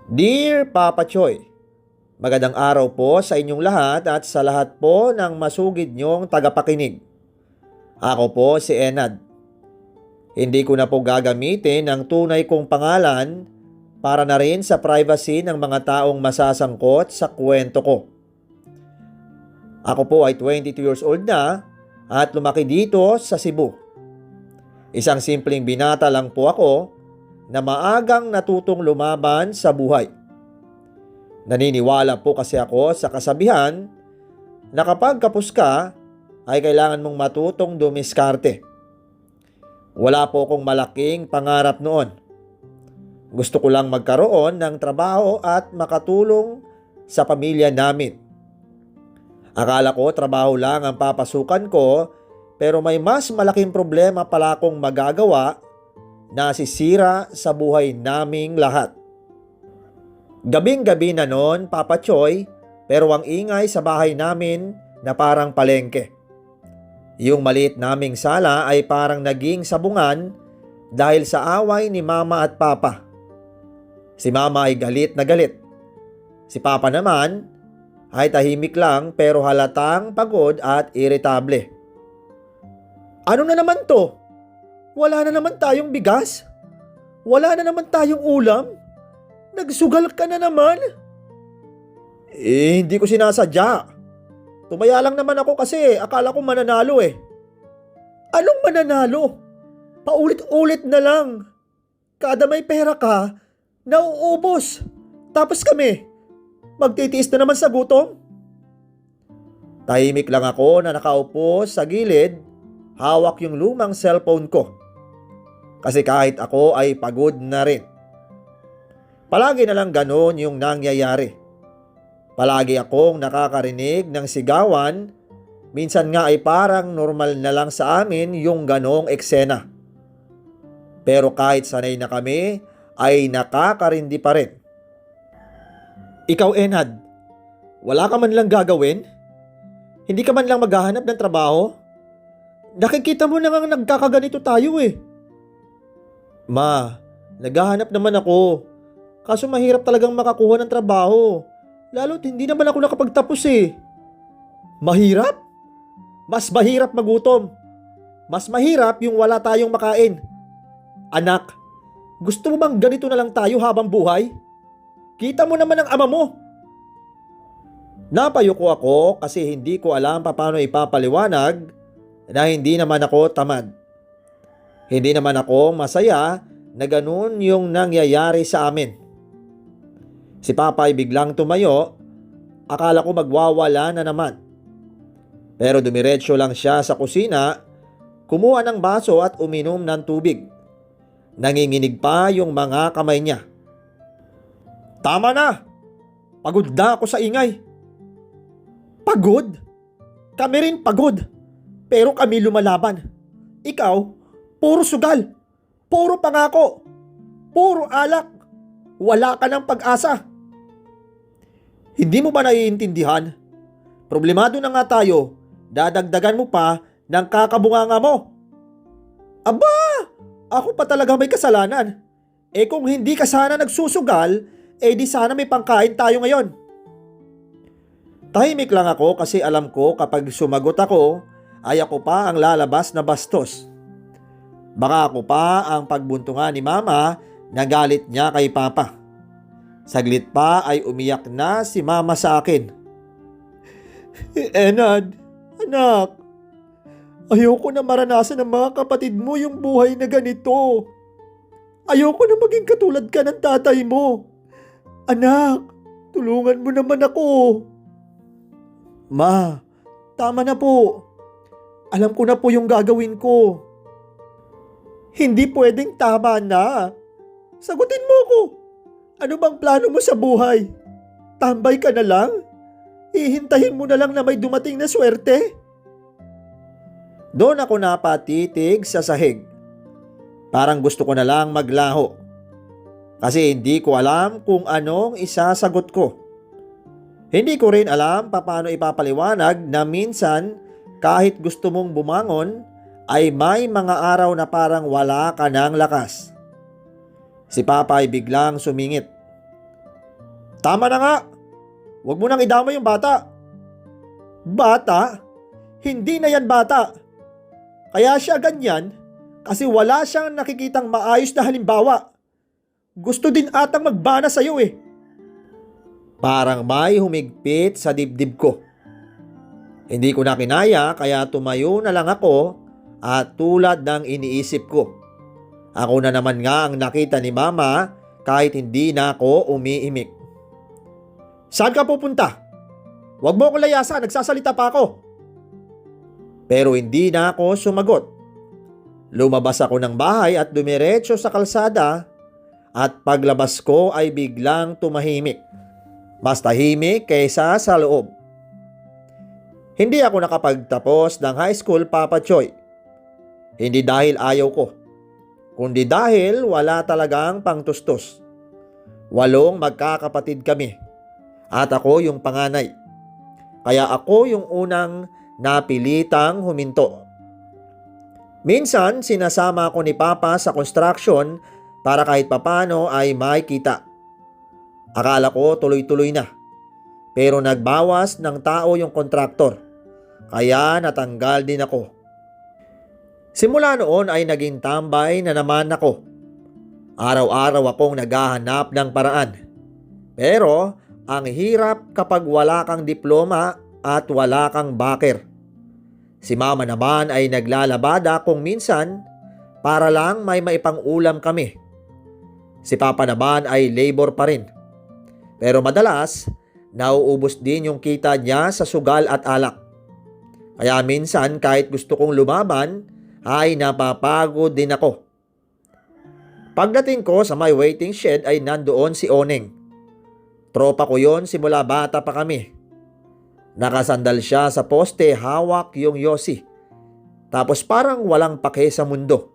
Dear Papa Choy, magandang araw po sa inyong lahat at sa lahat po ng masugid niyong tagapakinig. Ako po si Enad. Hindi ko na po gagamitin ang tunay kong pangalan para na rin sa privacy ng mga taong masasangkot sa kwento ko. Ako po ay 22 years old na at lumaki dito sa Cebu. Isang simpleng binata lang po ako na maagang natutong lumaban sa buhay. Naniniwala po kasi ako sa kasabihan na kapag kapos ka ay kailangan mong matutong dumiskarte. Wala po akong malaking pangarap noon. Gusto ko lang magkaroon ng trabaho at makatulong sa pamilya namin. Akala ko trabaho lang ang papasukan ko, pero may mas malaking problema pala akong magagawa na sisira sa buhay naming lahat. Gabing-gabi na noon, Papa Choy, pero ang ingay sa bahay namin na parang palengke. Yung maliit naming sala ay parang naging sabungan dahil sa away ni Mama at Papa. Si Mama ay galit na galit. Si Papa naman ay tahimik lang pero halatang pagod at iritable. Ano na naman to? Wala na naman tayong bigas? Wala na naman tayong ulam? Nagsugal ka na naman? Hindi ko sinasadya. Tumaya lang naman ako kasi akala ko mananalo eh. Anong mananalo? Paulit-ulit na lang. Kada may pera ka, nauubos. Tapos kami, magtitiis na naman sa gutom. Tahimik lang ako na nakaupo sa gilid, hawak yung lumang cellphone ko. Kasi kahit ako ay pagod na rin. Palagi na lang ganon yung nangyayari. Palagi akong nakakarinig ng sigawan, minsan nga ay parang normal na lang sa amin yung ganong eksena. Pero kahit sanay na kami, ay nakakarindi pa rin. Ikaw, Enad, wala ka man lang gagawin? Hindi ka man lang maghahanap ng trabaho? Nakikita mo na nga nagkakaganito tayo eh. Ma, naghahanap naman ako. Kaso mahirap talagang makakuha ng trabaho. Lalo't hindi naman ako nakapagtapos eh. Mahirap? Mas mahirap magutom. Mas mahirap yung wala tayong makain. Anak, gusto mo bang ganito na lang tayo habang buhay? Kita mo naman ang ama mo. Napayuko ako kasi hindi ko alam paano ipapaliwanag na hindi naman ako tamad. Hindi naman ako masaya na ganun yung nangyayari sa amin. Si Papa ay biglang tumayo, akala ko magwawala na naman. Pero dumiretso lang siya sa kusina, kumuha ng baso at uminom ng tubig. Nanginginig pa yung mga kamay niya. Tama na! Pagod na ako sa ingay. Pagod? Kami rin pagod. Pero kami lumalaban. Ikaw, puro sugal. Puro pangako. Puro alak. Wala ka ng pag-asa. Hindi mo ba naiintindihan? Problemado na nga tayo, dadagdagan mo pa ng kakabunganga mo. Aba, ako pa talaga may kasalanan. Kung hindi ka sana nagsusugal, di sana may pangkain tayo ngayon. Tahimik lang ako kasi alam ko kapag sumagot ako, ay ako pa ang lalabas na bastos. Baka ako pa ang pagbuntungan ni Mama na galit niya kay Papa. Saglit pa ay umiyak na si Mama sa akin. Enad, anak, ayoko na maranasan ng mga kapatid mo yung buhay na ganito. Ayoko na maging katulad ka ng tatay mo. Anak, tulungan mo naman ako. Ma, tama na po. Alam ko na po yung gagawin ko. Hindi pwedeng tama na. Sagutin mo ko. Ano bang plano mo sa buhay? Tambay ka na lang? Hihintahin mo na lang na may dumating na swerte? Doon ako napatitig sa sahig. Parang gusto ko na lang maglaho. Kasi hindi ko alam kung anong isasagot ko. Hindi ko rin alam paano ipapaliwanag na minsan kahit gusto mong bumangon ay may mga araw na parang wala ka ng lakas. Si Papa ay biglang sumingit. Tama na nga. Huwag mo nang idamay yung bata. Bata? Hindi na yan bata. Kaya siya ganyan kasi wala siyang nakikitang maayos na halimbawa. Gusto din atang magbana sa'yo eh. Parang may humigpit sa dibdib ko. Hindi ko na kinaya kaya tumayo na lang ako at tulad ng iniisip ko. Ako na naman nga ang nakita ni Mama kahit hindi na ako umiimik. Saan ka pupunta? Huwag mo akong layasan, nagsasalita pa ako. Pero hindi na ako sumagot. Lumabas ako ng bahay at dumiretso sa kalsada at paglabas ko ay biglang tumahimik. Mas tahimik kaysa sa loob. Hindi ako nakapagtapos ng high school, Papa Choy. Hindi dahil ayaw ko, kundi dahil wala talagang pangtustos. 8 magkakapatid kami at ako yung panganay. Kaya ako yung unang napilitang huminto. Minsan sinasama ako ni Papa sa construction para kahit papano ay may kita. Akala ko tuloy-tuloy na. Pero nagbawas ng tao yung kontraktor. Kaya natanggal din ako. Simula noon ay naging tambay na naman ako. Araw-araw akong naghahanap ng paraan. Pero ang hirap kapag wala kang diploma at wala kang backer. Si Mama naman ay naglalabada kung minsan para lang may maipang-ulam kami. Si Papa naman ay labor pa rin. Pero madalas, nauubos din yung kita niya sa sugal at alak. Kaya minsan kahit gusto kong lumaban, ay napapagod din ako. Pagdating ko sa may waiting shed ay nandoon si Oneng. Tropa ko yon simula bata pa kami. Nakasandal siya sa poste, hawak yung yosi. Tapos parang walang pake sa mundo.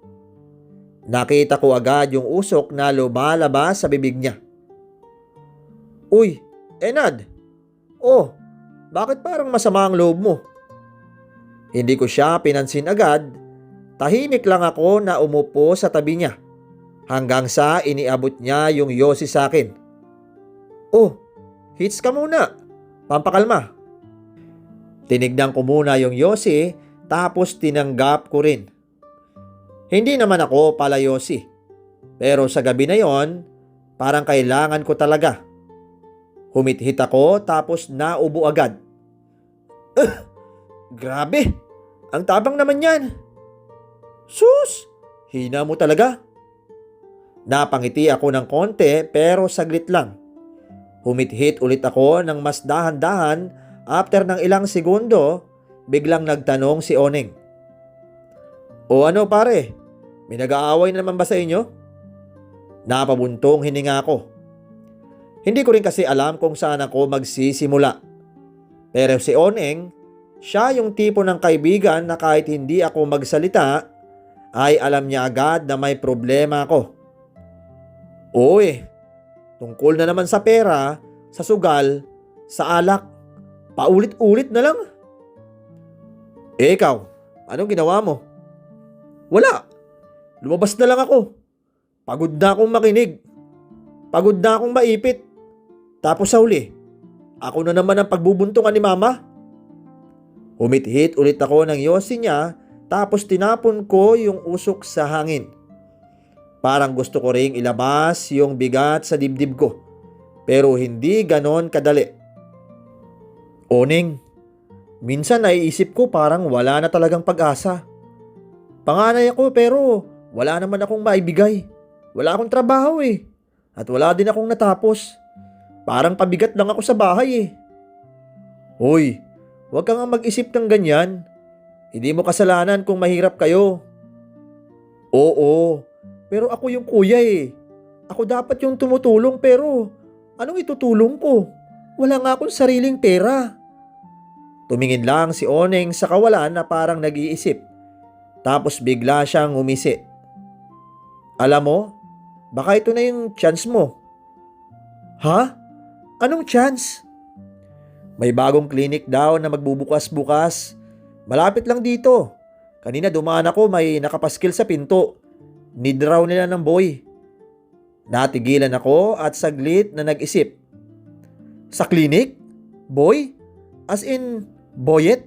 Nakita ko agad yung usok na lumalabas sa bibig niya. Uy, Enad! Oh, bakit parang masama ang loob mo? Hindi ko siya pinansin agad. Tahimik lang ako na umupo sa tabi niya. Hanggang sa iniabot niya yung yosi sa akin. Oh, hits ka muna. Pampakalma. Tinignan ko muna yung yosi tapos tinanggap ko rin. Hindi naman ako pala yosi. Pero sa gabi na yon, parang kailangan ko talaga. Humithit ako tapos naubo agad. Grabe! Ang tabang naman yan! Sus! Hina mo talaga. Napangiti ako ng konti pero saglit lang. Humithit ulit ako ng mas dahan-dahan. After ng ilang segundo, biglang nagtanong si Oneng. O ano pare? May nag-aaway naman ba sa inyo? Napabuntong hininga ako. Hindi ko rin kasi alam kung saan ako magsisimula. Pero si Oneng, siya yung tipo ng kaibigan na kahit hindi ako magsalita, ay alam niya agad na may problema ako. Oy, tungkol na naman sa pera, sa sugal, sa alak, paulit-ulit na lang. Eh ikaw, anong ginawa mo? Wala, lumabas na lang ako. Pagod na akong makinig. Pagod na akong maipit. Tapos sa huli, ako na naman ang pagbubuntungan ni Mama. Humithit ulit ako ng yosi niya tapos tinapon ko yung usok sa hangin. Parang gusto ko ring ilabas yung bigat sa dibdib ko. Pero hindi ganon kadali. Oneng, minsan naiisip ko parang wala na talagang pag-asa. Panganay ako pero wala naman akong maibigay. Wala akong trabaho eh. At wala din akong natapos. Parang pabigat lang ako sa bahay eh. Hoy, huwag kang mag-isip ng ganyan. Hindi mo kasalanan kung mahirap kayo. Oo, pero ako yung kuya eh. Ako dapat yung tumutulong pero anong itutulong ko? Wala nga akong sariling pera. Tumingin lang si Oneng sa kawalan na parang nag-iisip. Tapos bigla siyang umisi. Alam mo, baka ito na yung chance mo. Ha? Anong chance? May bagong clinic daw na magbubukas-bukas. Malapit lang dito. Kanina dumaan ako, may nakapaskil sa pinto. Need raw nila ng boy. Natigilan ako at saglit na nag-isip. Sa klinik? Boy? As in, boyet?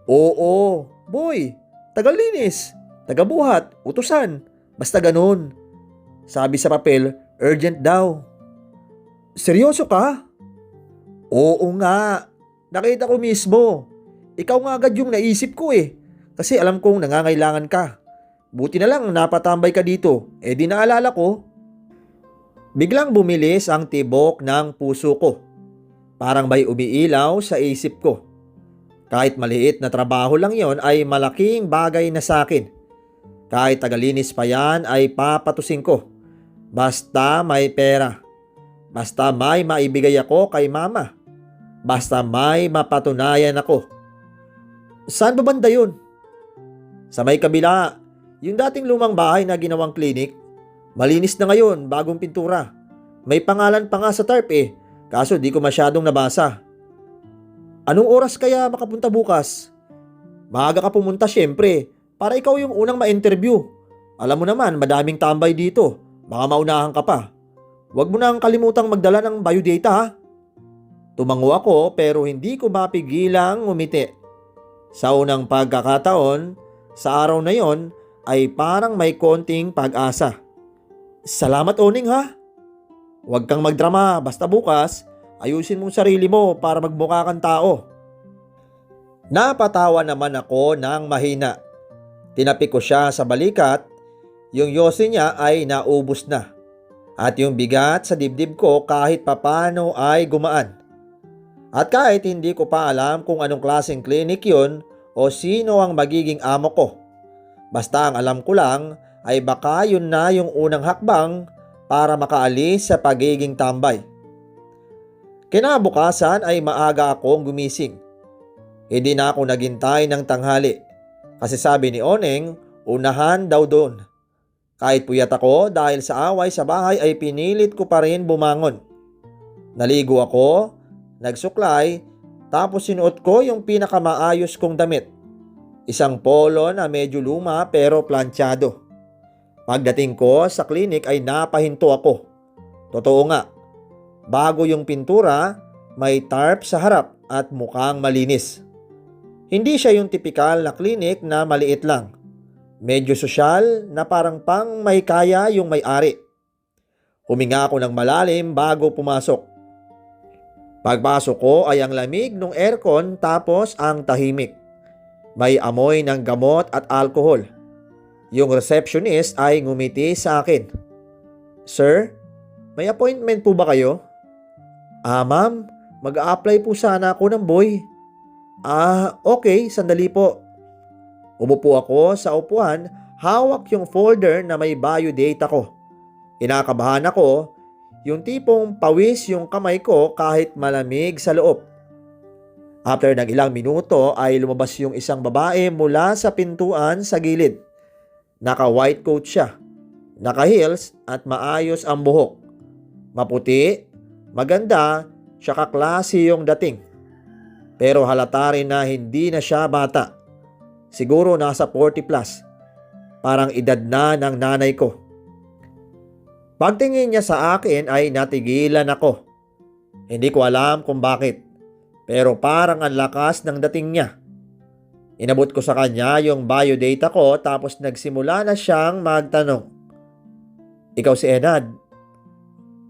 Oo, boy. Tagalinis, tagabuhat, utusan. Basta ganun. Sabi sa papel, urgent daw. Seryoso ka? Oo nga. Nakita ko mismo. Ikaw nga agad yung naisip ko eh. Kasi alam kong nangangailangan ka. Buti na lang napatambay ka dito. Di naalala ko. Biglang bumilis ang tibok ng puso ko. Parang may umiilaw sa isip ko. Kahit maliit na trabaho lang yon ay malaking bagay na sa akin. Kahit tagalinis pa yan ay papatusin ko. Basta may pera. Basta may maibigay ako kay mama. Basta may mapatunayan ako. Saan ba banda yun? Sa may kabila, yung dating lumang bahay na ginawang klinik. Malinis na ngayon, bagong pintura. May pangalan pa nga sa tarp kaso di ko masyadong nabasa. Anong oras kaya makapunta bukas? Maaga ka pumunta syempre, para ikaw yung unang ma-interview. Alam mo naman, madaming tambay dito. Baka maunahan ka pa. Huwag mo nang kalimutang magdala ng biodata ha. Tumango ako pero hindi ko mapigilang ngumiti. Sa unang pagkakataon, sa araw na yon ay parang may konting pag-asa. Salamat Oning ha. Huwag kang magdrama, basta bukas, ayusin mong sarili mo para magmukha kang tao. Napatawa naman ako ng mahina. Tinapik ko siya sa balikat, yung yosi niya ay naubos na. At yung bigat sa dibdib ko kahit papano ay gumaan. At kahit hindi ko pa alam kung anong klaseng klinik yun o sino ang magiging amo ko. Basta ang alam ko lang ay baka yun na yung unang hakbang para makaalis sa pagiging tambay. Kinabukasan ay maaga akong gumising. Hindi na ako naghintay ng tanghali. Kasi sabi ni Oneng, unahan daw doon. Kahit puyat ako dahil sa away sa bahay ay pinilit ko pa rin bumangon. Naligo ako, nagsuklay, tapos sinuot ko yung pinakamaayos kong damit. Isang polo na medyo luma pero planchado. Pagdating ko sa klinik ay napahinto ako. Totoo nga, bago yung pintura, may tarp sa harap at mukhang malinis. Hindi siya yung tipikal na klinik na maliit lang. Medyo sosyal na parang pang may kaya yung may-ari. Huminga ako ng malalim bago pumasok. Pagpasok ko ay ang lamig ng aircon tapos ang tahimik. May amoy ng gamot at alcohol. Yung receptionist ay ngumiti sa akin. Sir, may appointment po ba kayo? Ma'am, mag-a-apply po sana ako ng boy. Okay, sandali po. Umupo ako sa upuan, hawak yung folder na may biodata ko. Kinakabahan ako, yung tipong pawis yung kamay ko kahit malamig sa loob. After ng ilang minuto ay lumabas yung isang babae mula sa pintuan sa gilid. Naka-white coat siya, naka-heels at maayos ang buhok. Maputi, maganda, tsaka klase yung dating. Pero halata rin na hindi na siya bata. Siguro nasa 40 plus. Parang edad na ng nanay ko. Pagtingin niya sa akin ay natigilan ako. Hindi ko alam kung bakit. Pero parang ang lakas ng dating niya. Inabot ko sa kanya yung biodata ko tapos nagsimula na siyang magtanong. Ikaw si Enad?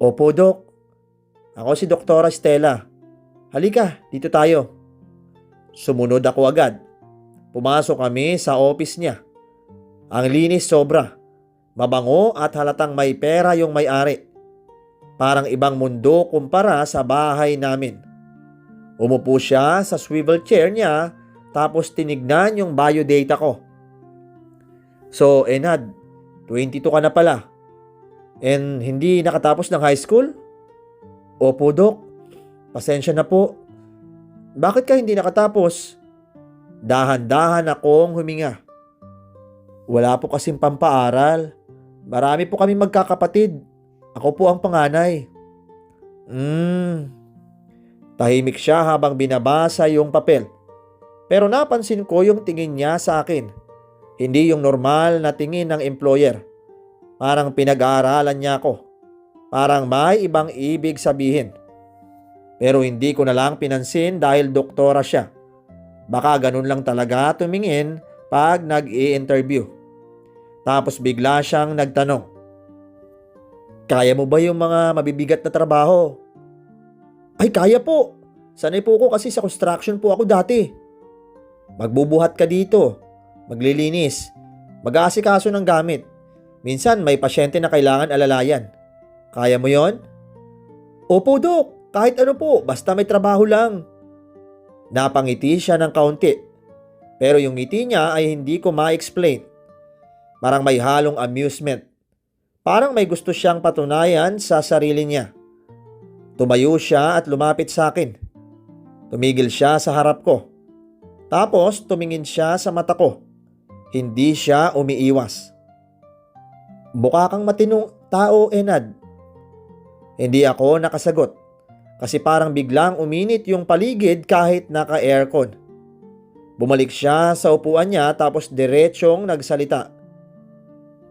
Opo, Dok. Ako si Doktora Stella. Halika, dito tayo. Sumunod ako agad. Pumasok kami sa office niya. Ang linis sobra. Mabango at halatang may pera yung may-ari. Parang ibang mundo kumpara sa bahay namin. Umupo siya sa swivel chair niya tapos tinignan yung biodata ko. So, Enad, 22 ka na pala. And hindi nakatapos ng high school? Opo, Dok. Pasensya na po. Bakit ka hindi nakatapos? Dahan-dahan akong huminga. Wala po kasing pampaaral. Marami po kami magkakapatid. Ako po ang panganay. Tahimik siya habang binabasa yung papel. Pero napansin ko yung tingin niya sa akin. Hindi yung normal na tingin ng employer. Parang pinag-aaralan niya ako. Parang may ibang ibig sabihin. Pero hindi ko na lang pinansin dahil doktora siya. Baka ganun lang talaga tumingin pag nag-i-interview. Tapos bigla siyang nagtanong, "Kaya mo ba yung mga mabibigat na trabaho?" "Ay, kaya po. Sanay po ako kasi sa construction po ako dati." "Magbubuhat ka dito, maglilinis, mag-aasikaso ng gamit. Minsan may pasyente na kailangan alalayan. Kaya mo yon?" "Opo, Dok. Kahit ano po, basta may trabaho lang." Napangiti siya ng kaunti. Pero yung ngiti niya ay hindi ko ma-explain. Parang may halong amusement. Parang may gusto siyang patunayan sa sarili niya. Tumayo siya at lumapit sa akin. Tumigil siya sa harap ko. Tapos tumingin siya sa mata ko. Hindi siya umiiwas. "Mukha kang matinong tao, Enad." Hindi ako nakasagot. Kasi parang biglang uminit yung paligid kahit naka-aircon. Bumalik siya sa upuan niya tapos diretsong nagsalita.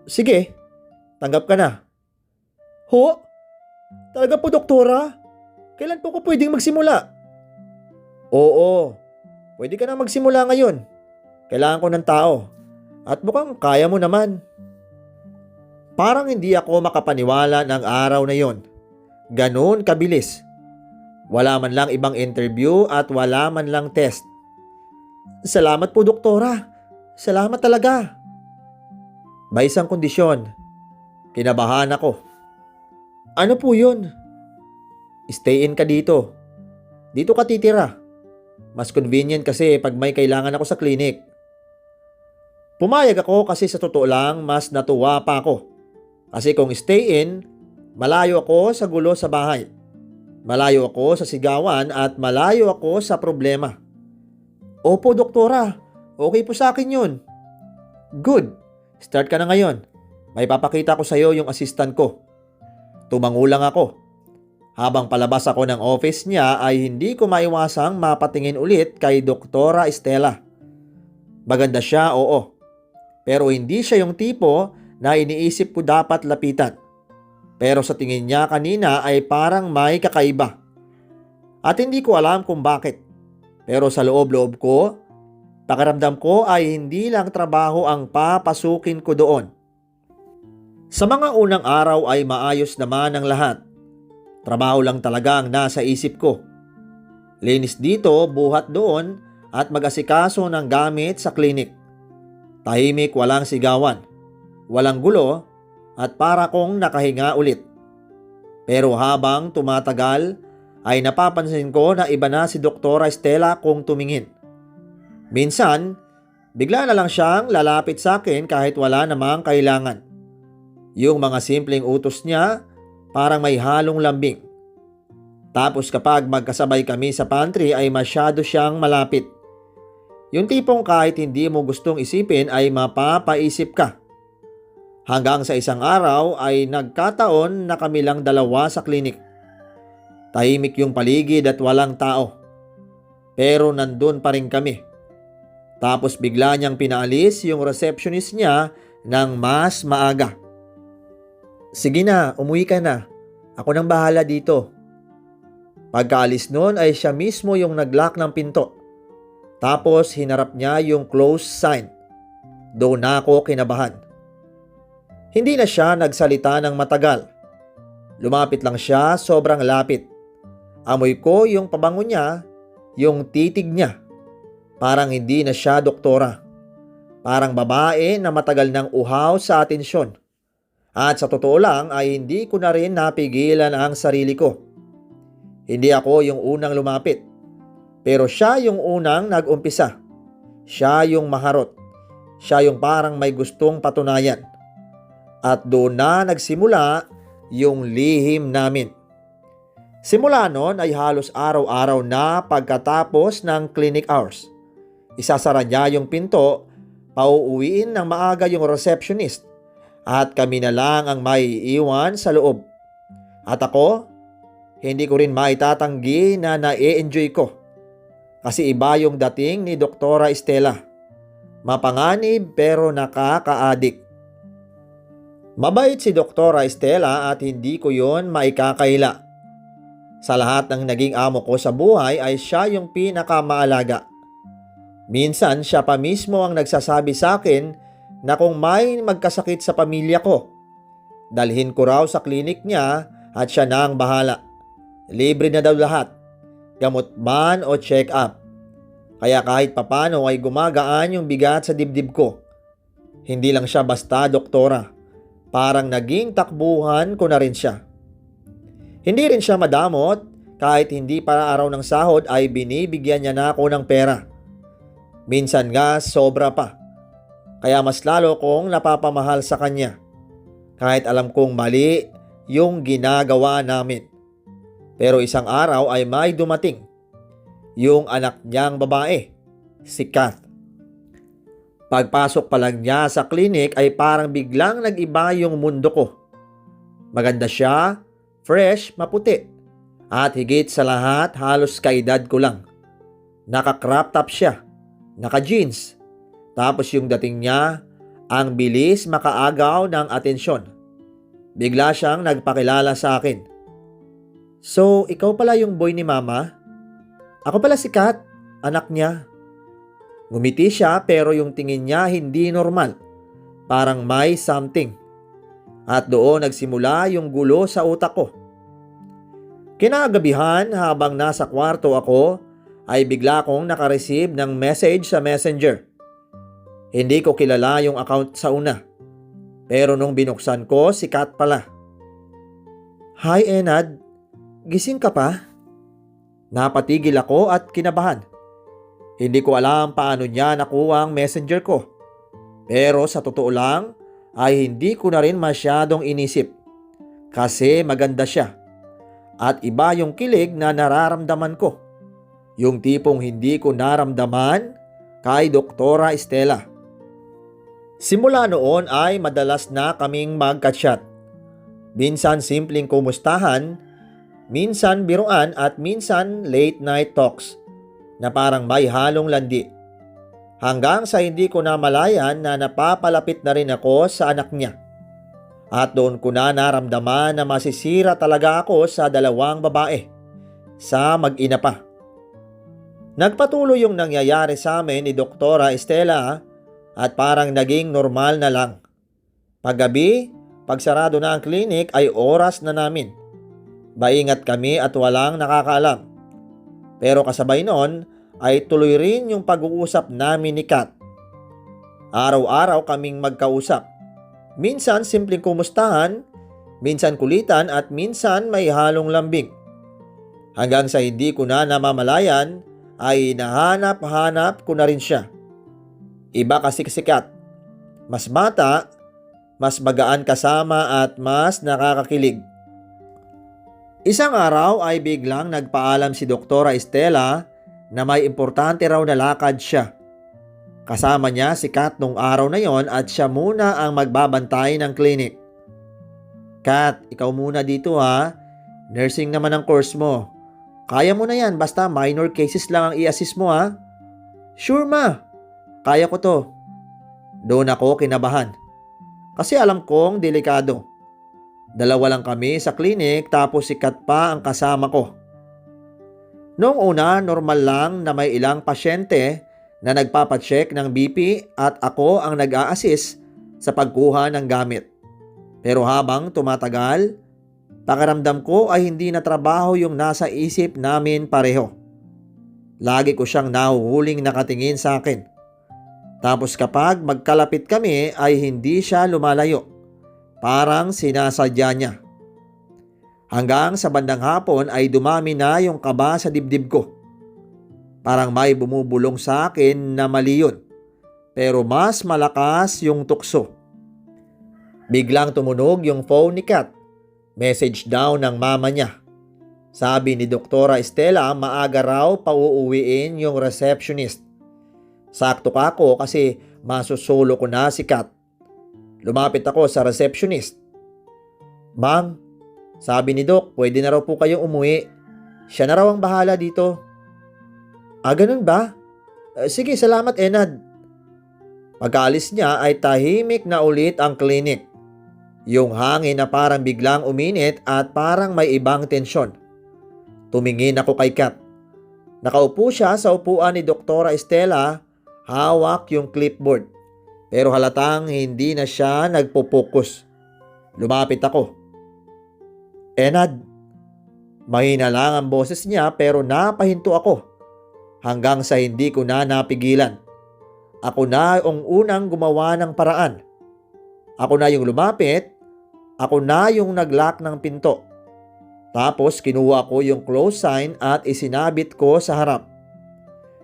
"Sige, tanggap ka na." "Ho? Talaga po, doktora? Kailan po ko pwedeng magsimula?" "Oo, pwede ka na magsimula ngayon. Kailangan ko ng tao. At mukhang kaya mo naman." Parang hindi ako makapaniwala ng araw na yon. Ganun kabilis. Wala man lang ibang interview at wala man lang test. "Salamat po, doktora. Salamat talaga." May isang kondisyon. Kinabahan ako. "Ano po yun?" "Stay in ka dito. Dito ka titira. Mas convenient kasi pag may kailangan ako sa clinic." Pumayag ako kasi sa totoo lang mas natuwa pa ako. Kasi kung stay in, malayo ako sa gulo sa bahay. Malayo ako sa sigawan at malayo ako sa problema. "Opo, doktora. Okay po sa akin yun." "Good. Start ka na ngayon. May papakita ko sa iyo yung assistant ko." Tumangulang ako. Habang palabas ako ng office niya ay hindi ko maiwasang mapatingin ulit kay Doktora Estela. Maganda siya, oo. Pero hindi siya yung tipo na iniisip ko dapat lapitan. Pero sa tingin niya kanina ay parang may kakaiba. At hindi ko alam kung bakit. Pero sa loob-loob ko, pakiramdam ko ay hindi lang trabaho ang papasukin ko doon. Sa mga unang araw ay maayos naman ang lahat. Trabaho lang talaga ang nasa isip ko. Linis dito, buhat doon at mag-asikaso ng gamit sa klinik. Tahimik, walang sigawan, walang gulo at para kong nakahinga ulit. Pero habang tumatagal ay napapansin ko na iba na si Doktora Estela kung tumingin. Minsan, bigla na lang siyang lalapit sa akin kahit wala namang kailangan. Yung mga simpleng utos niya parang may halong lambing. Tapos kapag magkasabay kami sa pantry ay masyado siyang malapit. Yung tipong kahit hindi mo gustong isipin ay mapapaisip ka. Hanggang sa isang araw ay nagkataon na kami lang dalawa sa klinik. Tahimik yung paligid at walang tao. Pero nandun pa rin kami. Tapos bigla niyang pinaalis yung receptionist niya ng mas maaga. "Sige na, umuwi ka na. Ako nang bahala dito." Pagkaalis nun ay siya mismo yung nag-lock ng pinto. Tapos hinarap niya yung close sign. Doon na ako kinabahan. Hindi na siya nagsalita ng matagal. Lumapit lang siya, sobrang lapit. Amoy ko yung pabango niya, yung titig niya. Parang hindi na siya doktora. Parang babae na matagal nang uhaw sa atensyon. At sa totoo lang ay hindi ko na rin napigilan ang sarili ko. Hindi ako yung unang lumapit. Pero siya yung unang nag-umpisa. Siya yung maharot. Siya yung parang may gustong patunayan. At doon na nagsimula yung lihim namin. Simula noon ay halos araw-araw na pagkatapos ng clinic hours. Isasara niya yung pinto, pauuwiin ng maaga yung receptionist at kami na lang ang maiiwan sa loob. At ako, hindi ko rin maitatanggi na na-enjoy ko. Kasi iba yung dating ni Doktora Estela. Mapanganib pero nakaka-addict. Mabait si Doktora Estela at hindi ko yon maikakaila. Sa lahat ng naging amo ko sa buhay ay siya yung pinakamaalaga. Minsan siya pa mismo ang nagsasabi sa akin na kung may magkasakit sa pamilya ko, dalhin ko raw sa klinik niya at siya na ang bahala. Libre na daw lahat, gamot man o check-up. Kaya kahit papano ay gumagaan yung bigat sa dibdib ko. Hindi lang siya basta doktora, parang naging takbuhan ko na rin siya. Hindi rin siya madamot, kahit hindi para araw ng sahod ay binibigyan niya na ako ng pera. Minsan nga sobra pa, kaya mas lalo kong napapamahal sa kanya. Kahit alam kong mali yung ginagawa namin. Pero isang araw ay may dumating, yung anak niyang babae, si Kath. Pagpasok pa lang niya sa klinik ay parang biglang nag-iba yung mundo ko. Maganda siya, fresh, maputi. At higit sa lahat, halos kaedad ko lang. Naka-crop top siya, naka-jeans. Tapos yung dating niya, ang bilis makaagaw ng atensyon. Bigla siyang nagpakilala sa akin. So, ikaw pala yung boy ni mama? Ako pala si Kat, anak niya. Ngumiti siya pero yung tingin niya hindi normal. Parang may something. At doon nagsimula yung gulo sa utak ko. Kinagabihan habang nasa kwarto ako ay bigla kong nakareceive ng message sa messenger. Hindi ko kilala yung account sa una. Pero nung binuksan ko, si Kat pala. Hi Enad, gising ka pa? Napatigil ako at kinabahan. Hindi ko alam paano niya nakuha ang messenger ko. Pero sa totoo lang ay hindi ko na rin masyadong inisip. Kasi maganda siya. At iba yung kilig na nararamdaman ko. Yung tipong hindi ko naramdaman kay Doktora Estela. Simula noon ay madalas na kaming magka-chat. Minsan simpleng kumustahan, minsan biruan at minsan late night talks na parang may halong landi. Hanggang sa hindi ko na malayan na napapalapit na rin ako sa anak niya. At doon ko na naramdaman na masisira talaga ako sa dalawang babae. Sa mag-ina pa. Nagpatuloy yung nangyayari sa amin ni Doktora Estela at parang naging normal na lang. Paggabi, pagsarado na ang klinik ay oras na namin. Maingat kami at walang nakakaalam. Pero kasabay noon ay tuloy rin yung pag-uusap namin ni Kat. Araw-araw kaming magkausap. Minsan simpleng kumustahan, minsan kulitan at minsan may halong lambing. Hanggang sa hindi ko na namamalayan ay nahanap-hanap ko na rin siya. Iba kasi si Kat. Mas bata, mas magaan kasama at mas nakakakilig. Isang araw ay biglang nagpaalam si Doktora Estela na may importante raw na lakad siya. Kasama niya si Kat nung araw na yon at siya muna ang magbabantay ng klinik. Kat, ikaw muna dito ha. Nursing naman ang course mo. Kaya mo na yan basta minor cases lang ang i-assist mo ha. Sure ma, kaya ko to. Doon ako kinabahan. Kasi alam kong delikado. Dalawa lang kami sa klinik tapos si Kat pa ang kasama ko. Noong una, normal lang na may ilang pasyente na nagpapacheck ng BP at ako ang nag-a-assist sa pagkuha ng gamit. Pero habang tumatagal, pakiramdam ko ay hindi na trabaho yung nasa isip namin pareho. Lagi ko siyang nahuhuling nakatingin sa akin. Tapos kapag magkalapit kami ay hindi siya lumalayo. Parang sinasadya niya. Hanggang sa bandang hapon ay dumami na yung kaba sa dibdib ko. Parang may bumubulong sa akin na mali yun. Pero mas malakas yung tukso. Biglang tumunog yung phone ni Kat. Message daw ng mama niya. Sabi ni Doktora Estela maaga raw pauuwiin yung receptionist. Sakto ka ako kasi masusulo ko na si Kat. Lumapit ako sa receptionist. Ma'am, sabi ni Doc, pwede na raw po kayong umuwi. Siya na raw ang bahala dito. Ganun ba? Sige, salamat Enad. Pagkaalis niya ay tahimik na ulit ang klinik. Yung hangin na parang biglang uminit at parang may ibang tensyon. Tumingin ako kay Kat. Nakaupo siya sa upuan ni Doktora Estela, hawak yung clipboard. Pero halatang hindi na siya nagpo-focus. Lumapit ako. Enad, mahina lang ang boses niya pero napahinto ako hanggang sa hindi ko na napigilan. Ako na ang unang gumawa ng paraan. Ako na yung lumapit, ako na yung nag-lock ng pinto. Tapos kinuha ko yung close sign at isinabit ko sa harap.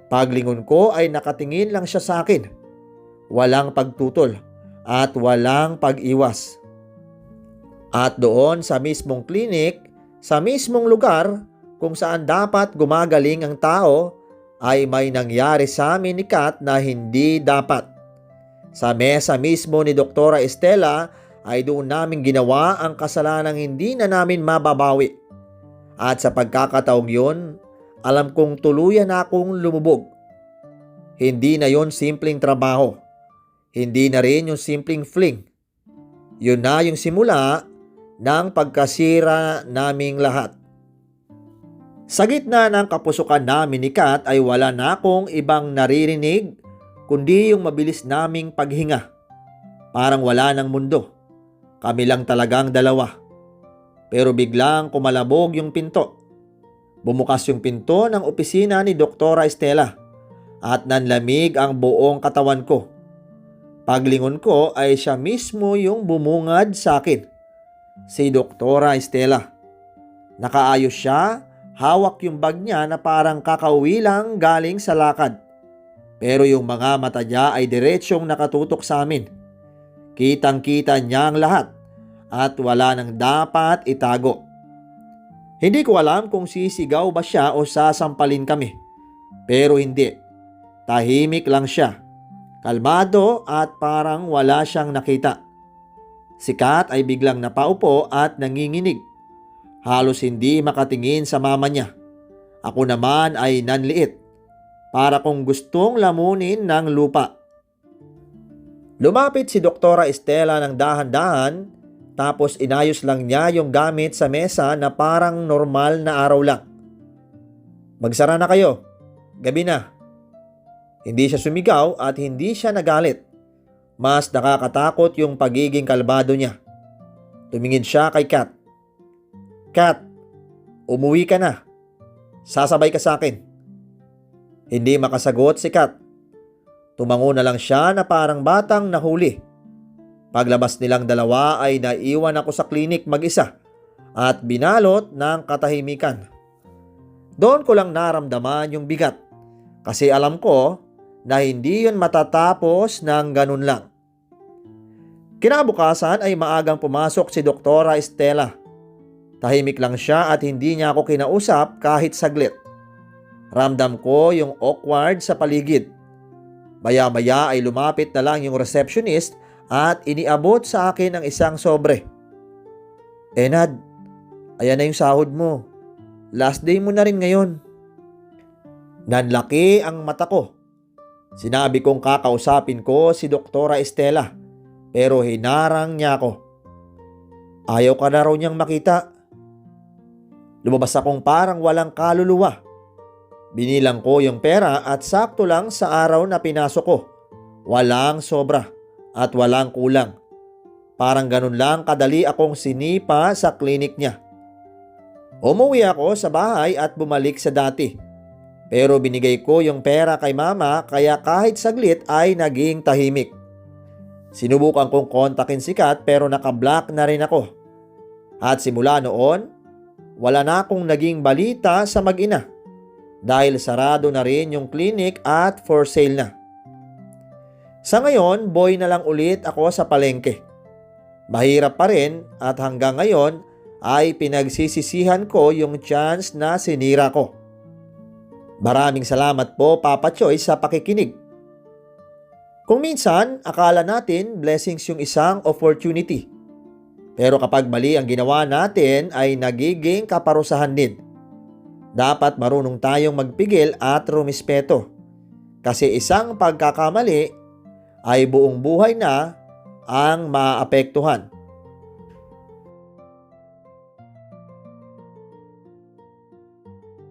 Paglingon ko ay nakatingin lang siya sa akin. Walang pagtutol at walang pag-iwas. At doon sa mismong klinik, sa mismong lugar kung saan dapat gumagaling ang tao, ay may nangyari sa amin ni Kat na hindi dapat. Sa mesa mismo ni Doktora Estela ay doon namin ginawa ang kasalanang hindi na namin mababawi. At sa pagkakataong yun, alam kong tuluyan na akong lumubog. Hindi na yon simpleng trabaho. Hindi na rin yung simpleng fling. Yun na yung simula ng pagkasira naming lahat. Sa gitna ng kapusukan namin ni Kat ay wala na akong ibang naririnig kundi yung mabilis naming paghinga. Parang wala ng mundo. Kami lang talagang dalawa. Pero biglang kumalabog yung pinto. Bumukas yung pinto ng opisina ni Doktora Estela at nanlamig ang buong katawan ko. Paglingon ko ay siya mismo yung bumungad sa akin. Si Doktora Estela. Nakaayos siya, hawak yung bag niya na parang kakauwi lang galing sa lakad. Pero yung mga mata niya ay diretsyong nakatutok sa amin. Kitang-kita niya ang lahat at wala nang dapat itago. Hindi ko alam kung sisigaw ba siya o sasampalin kami. Pero hindi. Tahimik lang siya. Kalmado at parang wala siyang nakita. Si Kat ay biglang napaupo at nanginginig. Halos hindi makatingin sa mama niya. Ako naman ay nanliit. Para kung gustong lamunin ng lupa. Lumapit si Doktora Estela ng dahan-dahan, tapos inayos lang niya yung gamit sa mesa na parang normal na araw lang. Magsara na kayo. Gabi na. Hindi siya sumigaw at hindi siya nagalit. Mas nakakatakot yung pagiging kalmado niya. Tumingin siya kay Kat. Kat, umuwi ka na. Sasabay ka sa akin. Hindi makasagot si Kat. Tumango na lang siya na parang batang nahuli. Paglabas nilang dalawa ay naiwan ako sa klinik mag-isa at binalot ng katahimikan. Doon ko lang naramdaman yung bigat kasi alam ko na hindi yun matatapos ng ganun lang. Kinabukasan ay maagang pumasok si Doktora Estela. Tahimik lang siya at hindi niya ako kinausap kahit saglit. Ramdam ko yung awkward sa paligid. Maya-maya ay lumapit na lang yung receptionist at iniabot sa akin ang isang sobre. Enad, ayan na yung sahod mo. Last day mo na rin ngayon. Nanlaki ang mata ko. Sinabi kong kakausapin ko si Doktora Estela pero hinarang niya ako. Ayaw ka na raw niyang makita. Lumabas akong parang walang kaluluwa. Binilang ko yung pera at sakto lang sa araw na pinasok ko. Walang sobra at walang kulang. Parang ganun lang kadali akong sinipa sa klinik niya. Umuwi ako sa bahay at bumalik sa dati. Pero binigay ko yung pera kay mama kaya kahit saglit ay naging tahimik. Sinubukan kong kontakin si Kat pero nakablock na rin ako. At simula noon, wala na akong naging balita sa mag-ina. Dahil sarado na rin yung clinic at for sale na. Sa ngayon, boy na lang ulit ako sa palengke. Mahirap pa rin at hanggang ngayon ay pinagsisisihan ko yung chance na sinira ko. Maraming salamat po Papa Choy sa pakikinig. Kung minsan, akala natin blessings yung isang opportunity. Pero kapag mali ang ginawa natin ay nagiging kaparusahan din. Dapat marunong tayong magpigil at rumispeto. Kasi isang pagkakamali ay buong buhay na ang maapektuhan.